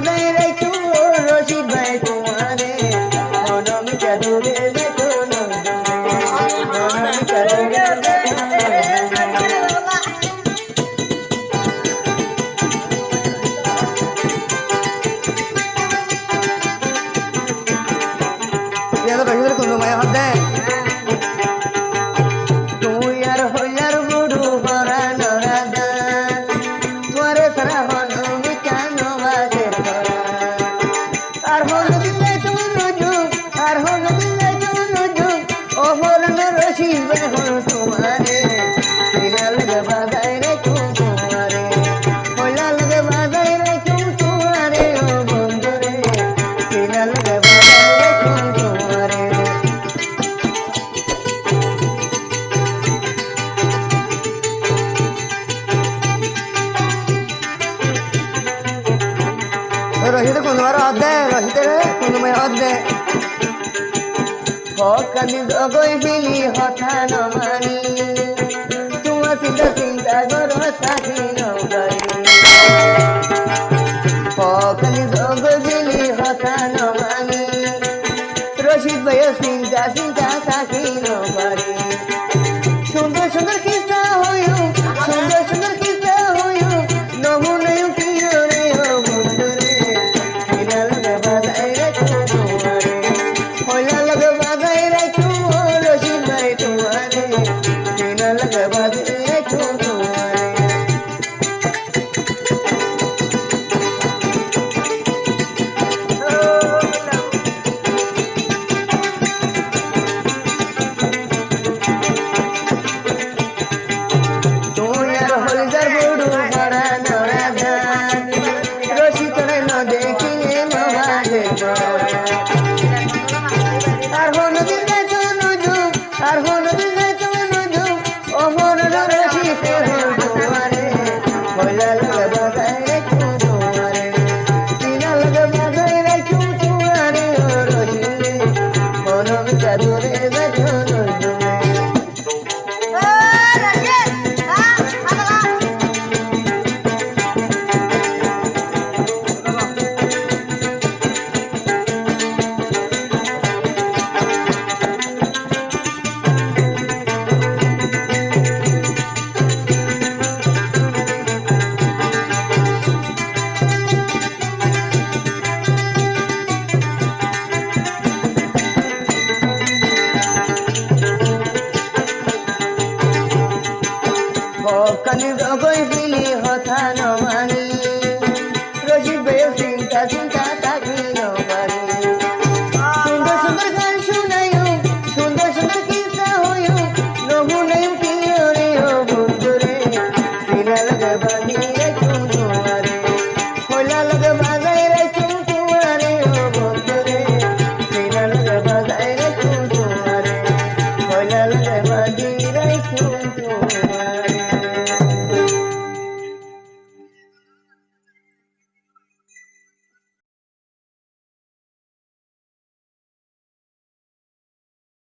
বাজাই রাখো রশিদ ভাই তোমারে অনামিকা দূরে দেখো অনামিকা দূরে রশিদের কোন মায়া হাতে তুই আর হইয়ার বুড়ু ভরা নরাদা তোরে সারা অনামিকা নবাজের ভরা আর হলো দিলে তুনুজু আর হলো দিলে তুনুজু ও হরন রশিদ ভাই হলো তোমারে সিনা লগে বাজাই রাখো তোমারে হইলা লগে বাজাই রাখো তোমারে ও বন্ধুরে সিনা লগে বাজাই রাখো তোমারে রশিদ কোনবার অদে রশিদের কোনবার অদে হকানি জগই বিলি হঠা নমানি তোমা চিন্তা চিন্তা করো সাথী নগাই হকানি জগই বিলি হঠা নমানি রশিদ ভাই চিন্তা চিন্তা সাথী নগাই সুন্দর সুন্দর কিসা হইও সুন্দর সুন্দর কিসা হইও নমুনে প্রিয় রে ও বন্ধুরে সিনা লগে বাজাই রাখো তোমারে হইলা লগে বাজাই রাখো রশিদ ভাই তোমারে সিনা লগে বাজাই রাখো তোমারে তুই আর হলদার বুড়ু ভরা নরাদা রশিদ রে ন দেখিলে নবাজে আর হল দিলে তুনুজু আর হল দিলে তুনুজু ও হরন রশিদ হল তোমারে হইলা লগে বাজাই রাখো তোমারে সিনা লগে বাজাই রাখো তোমারে ও রশিদ অনামিকা দূরে দেখো নজুমে হকানি জগই বিলি হঠা নমানি রশিদ ভাই চিন্তা চিন্তা